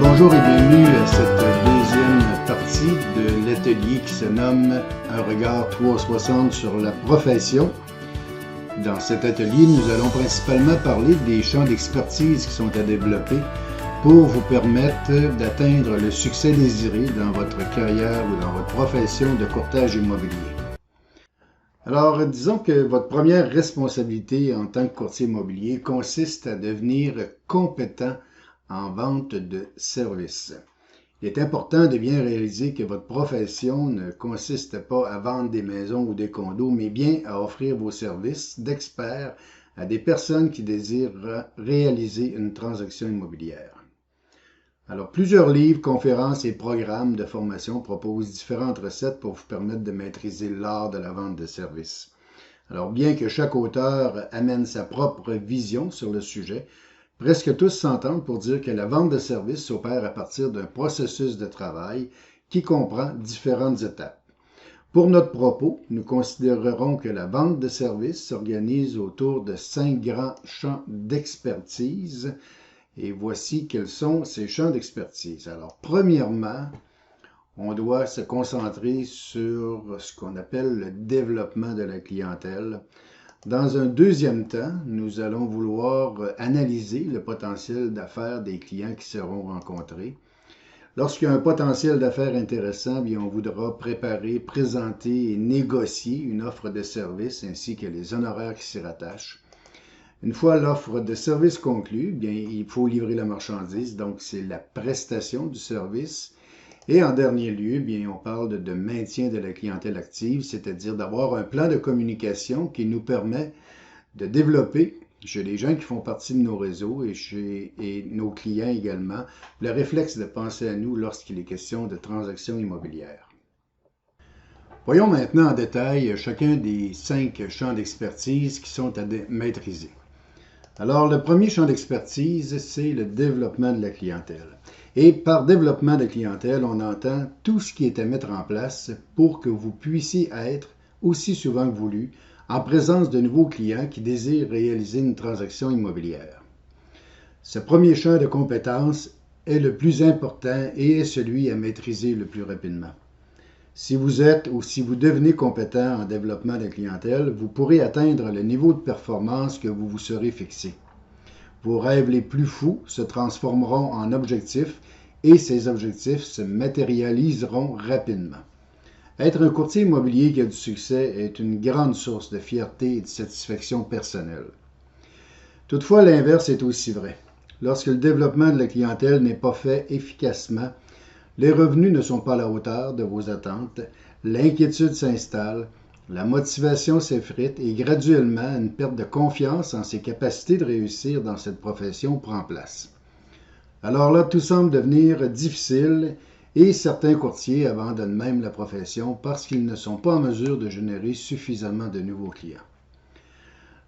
Bonjour et bienvenue à cette deuxième partie de l'atelier qui se nomme Un regard 360 sur la profession. Dans cet atelier, nous allons principalement parler des champs d'expertise qui sont à développer pour vous permettre d'atteindre le succès désiré dans votre carrière ou dans votre profession de courtage immobilier. Alors, disons que votre première responsabilité en tant que courtier immobilier consiste à devenir compétent en vente de services. Il est important de bien réaliser que votre profession ne consiste pas à vendre des maisons ou des condos, mais bien à offrir vos services d'expert à des personnes qui désirent réaliser une transaction immobilière. Alors, plusieurs livres, conférences et programmes de formation proposent différentes recettes pour vous permettre de maîtriser l'art de la vente de services. Alors, bien que chaque auteur amène sa propre vision sur le sujet, presque tous s'entendent pour dire que la vente de services s'opère à partir d'un processus de travail qui comprend différentes étapes. Pour notre propos, nous considérerons que la vente de services s'organise autour de 5 grands champs d'expertise. Et voici quels sont ces champs d'expertise. Alors, premièrement, on doit se concentrer sur ce qu'on appelle le développement de la clientèle. Dans un deuxième temps, nous allons vouloir analyser le potentiel d'affaires des clients qui seront rencontrés. Lorsqu'il y a un potentiel d'affaires intéressant, bien, on voudra préparer, présenter et négocier une offre de service ainsi que les honoraires qui s'y rattachent. Une fois l'offre de service conclue, bien, il faut livrer la marchandise, donc c'est la prestation du service. Et en dernier lieu, bien, on parle de maintien de la clientèle active, c'est-à-dire d'avoir un plan de communication qui nous permet de développer chez les gens qui font partie de nos réseaux et nos clients également, le réflexe de penser à nous lorsqu'il est question de transactions immobilières. Voyons maintenant en détail chacun des 5 champs d'expertise qui sont à maîtriser. Alors, le premier champ d'expertise, c'est le développement de la clientèle. Et par développement de clientèle, on entend tout ce qui est à mettre en place pour que vous puissiez être, aussi souvent que voulu, en présence de nouveaux clients qui désirent réaliser une transaction immobilière. Ce premier champ de compétences est le plus important et est celui à maîtriser le plus rapidement. Si vous êtes ou si vous devenez compétent en développement de clientèle, vous pourrez atteindre le niveau de performance que vous vous serez fixé. Vos rêves les plus fous se transformeront en objectifs et ces objectifs se matérialiseront rapidement. Être un courtier immobilier qui a du succès est une grande source de fierté et de satisfaction personnelle. Toutefois, l'inverse est aussi vrai. Lorsque le développement de la clientèle n'est pas fait efficacement, les revenus ne sont pas à la hauteur de vos attentes, l'inquiétude s'installe, la motivation s'effrite et graduellement une perte de confiance en ses capacités de réussir dans cette profession prend place. Alors là, tout semble devenir difficile et certains courtiers abandonnent même la profession parce qu'ils ne sont pas en mesure de générer suffisamment de nouveaux clients.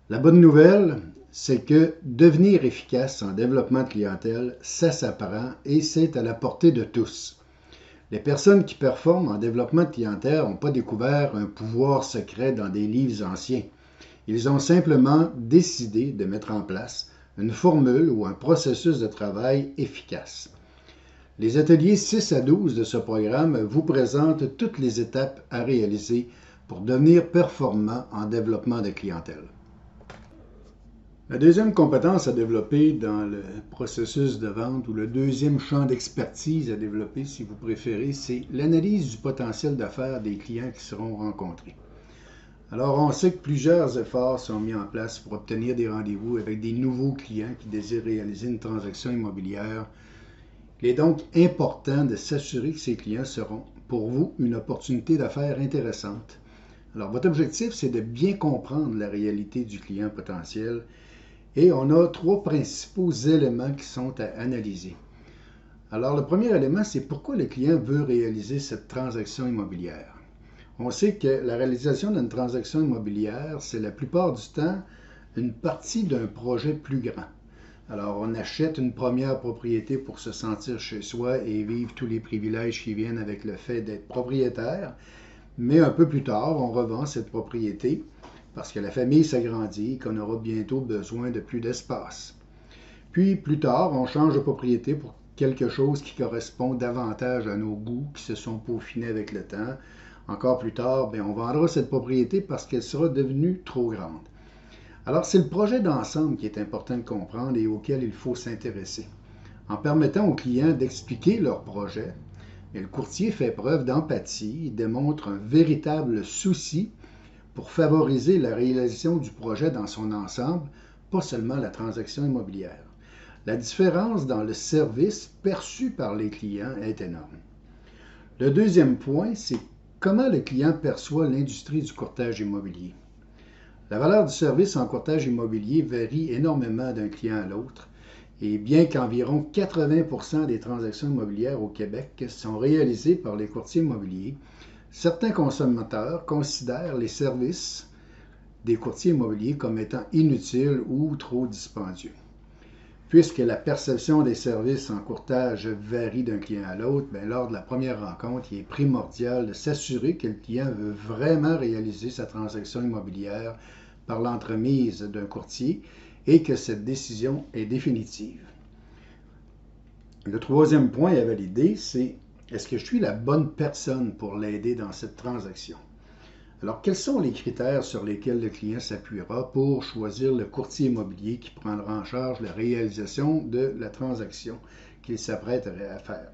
La bonne nouvelle, c'est que devenir efficace en développement de clientèle, ça s'apprend et c'est à la portée de tous. Les personnes qui performent en développement de clientèle n'ont pas découvert un pouvoir secret dans des livres anciens. Ils ont simplement décidé de mettre en place une formule ou un processus de travail efficace. Les ateliers 6 à 12 de ce programme vous présentent toutes les étapes à réaliser pour devenir performant en développement de clientèle. La deuxième compétence à développer dans le processus de vente ou le deuxième champ d'expertise à développer, si vous préférez, c'est l'analyse du potentiel d'affaires des clients qui seront rencontrés. Alors, on sait que plusieurs efforts sont mis en place pour obtenir des rendez-vous avec des nouveaux clients qui désirent réaliser une transaction immobilière. Il est donc important de s'assurer que ces clients seront, pour vous, une opportunité d'affaires intéressante. Alors, votre objectif, c'est de bien comprendre la réalité du client potentiel. Et on a 3 principaux éléments qui sont à analyser. Alors, le premier élément, c'est pourquoi le client veut réaliser cette transaction immobilière. On sait que la réalisation d'une transaction immobilière, c'est la plupart du temps une partie d'un projet plus grand. Alors, on achète une première propriété pour se sentir chez soi et vivre tous les privilèges qui viennent avec le fait d'être propriétaire. Mais un peu plus tard, on revend cette propriété parce que la famille s'agrandit et qu'on aura bientôt besoin de plus d'espace. Puis, plus tard, on change de propriété pour quelque chose qui correspond davantage à nos goûts, qui se sont peaufinés avec le temps. Encore plus tard, on vendra cette propriété parce qu'elle sera devenue trop grande. Alors, c'est le projet d'ensemble qui est important de comprendre et auquel il faut s'intéresser. En permettant aux clients d'expliquer leur projet, le courtier fait preuve d'empathie, il démontre un véritable souci pour favoriser la réalisation du projet dans son ensemble, pas seulement la transaction immobilière. La différence dans le service perçu par les clients est énorme. Le deuxième point, c'est comment le client perçoit l'industrie du courtage immobilier. La valeur du service en courtage immobilier varie énormément d'un client à l'autre, et bien qu'environ 80% des transactions immobilières au Québec sont réalisées par les courtiers immobiliers, certains consommateurs considèrent les services des courtiers immobiliers comme étant inutiles ou trop dispendieux. Puisque la perception des services en courtage varie d'un client à l'autre, lors de la première rencontre, il est primordial de s'assurer que le client veut vraiment réaliser sa transaction immobilière par l'entremise d'un courtier et que cette décision est définitive. Le troisième point à valider, c'est est-ce que je suis la bonne personne pour l'aider dans cette transaction? Alors, quels sont les critères sur lesquels le client s'appuiera pour choisir le courtier immobilier qui prendra en charge la réalisation de la transaction qu'il s'apprête à faire?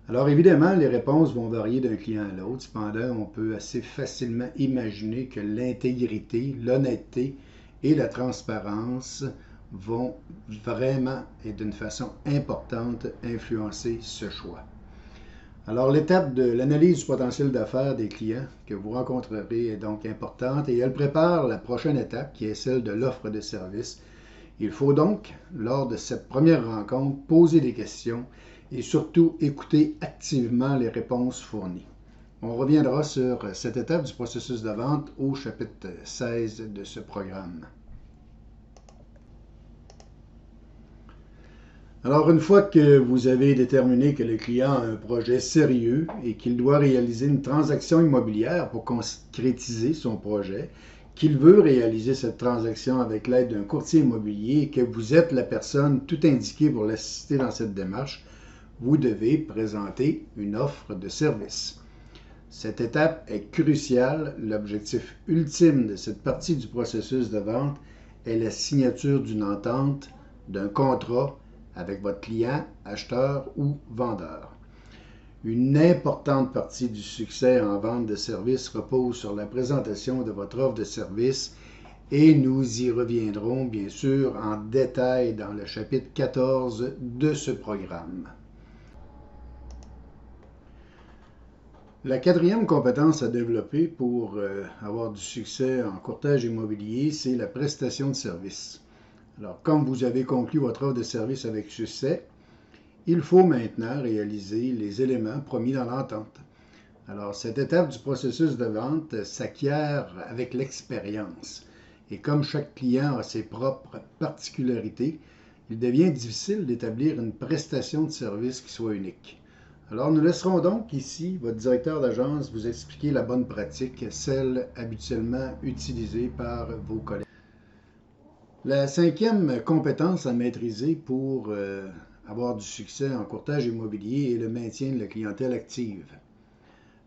Alors, évidemment, les réponses vont varier d'un client à l'autre. Cependant, on peut assez facilement imaginer que l'intégrité, l'honnêteté et la transparence vont vraiment et d'une façon importante influencer ce choix. Alors, l'étape de l'analyse du potentiel d'affaires des clients que vous rencontrerez est donc importante et elle prépare la prochaine étape qui est celle de l'offre de service. Il faut donc, lors de cette première rencontre, poser des questions et surtout écouter activement les réponses fournies. On reviendra sur cette étape du processus de vente au chapitre 16 de ce programme. Alors, une fois que vous avez déterminé que le client a un projet sérieux et qu'il doit réaliser une transaction immobilière pour concrétiser son projet, qu'il veut réaliser cette transaction avec l'aide d'un courtier immobilier et que vous êtes la personne tout indiquée pour l'assister dans cette démarche, vous devez présenter une offre de service. Cette étape est cruciale. L'objectif ultime de cette partie du processus de vente est la signature d'une entente, d'un contrat avec votre client, acheteur ou vendeur. Une importante partie du succès en vente de services repose sur la présentation de votre offre de service et nous y reviendrons bien sûr en détail dans le chapitre 14 de ce programme. La quatrième compétence à développer pour avoir du succès en courtage immobilier, c'est la prestation de service. Alors, comme vous avez conclu votre offre de service avec succès, il faut maintenant réaliser les éléments promis dans l'entente. Alors, cette étape du processus de vente s'acquiert avec l'expérience. Et comme chaque client a ses propres particularités, il devient difficile d'établir une prestation de service qui soit unique. Alors, nous laisserons donc ici votre directeur d'agence vous expliquer la bonne pratique, celle habituellement utilisée par vos collègues. La cinquième compétence à maîtriser pour avoir du succès en courtage immobilier est le maintien de la clientèle active.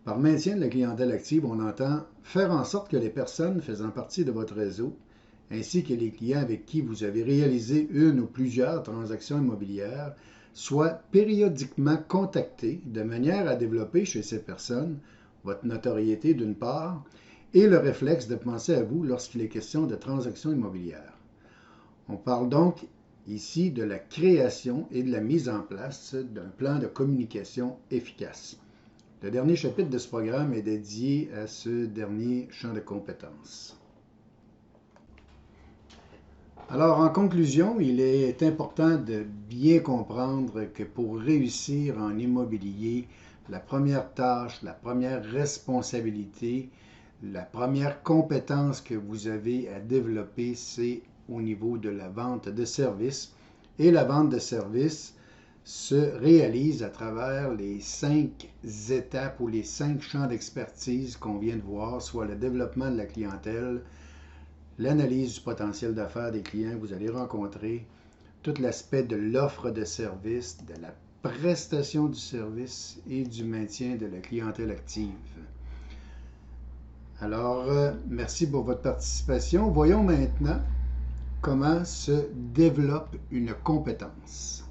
Par maintien de la clientèle active, on entend faire en sorte que les personnes faisant partie de votre réseau, ainsi que les clients avec qui vous avez réalisé une ou plusieurs transactions immobilières, soient périodiquement contactés de manière à développer chez ces personnes votre notoriété d'une part et le réflexe de penser à vous lorsqu'il est question de transactions immobilières. On parle donc ici de la création et de la mise en place d'un plan de communication efficace. Le dernier chapitre de ce programme est dédié à ce dernier champ de compétences. Alors, en conclusion, il est important de bien comprendre que pour réussir en immobilier, la première tâche, la première responsabilité, la première compétence que vous avez à développer, c'est au niveau de la vente de services. Et la vente de services se réalise à travers les 5 étapes ou les 5 champs d'expertise qu'on vient de voir, soit le développement de la clientèle, l'analyse du potentiel d'affaires des clients que vous allez rencontrer, tout l'aspect de l'offre de service, de la prestation du service et du maintien de la clientèle active. Alors, merci pour votre participation. Voyons maintenant comment se développe une compétence.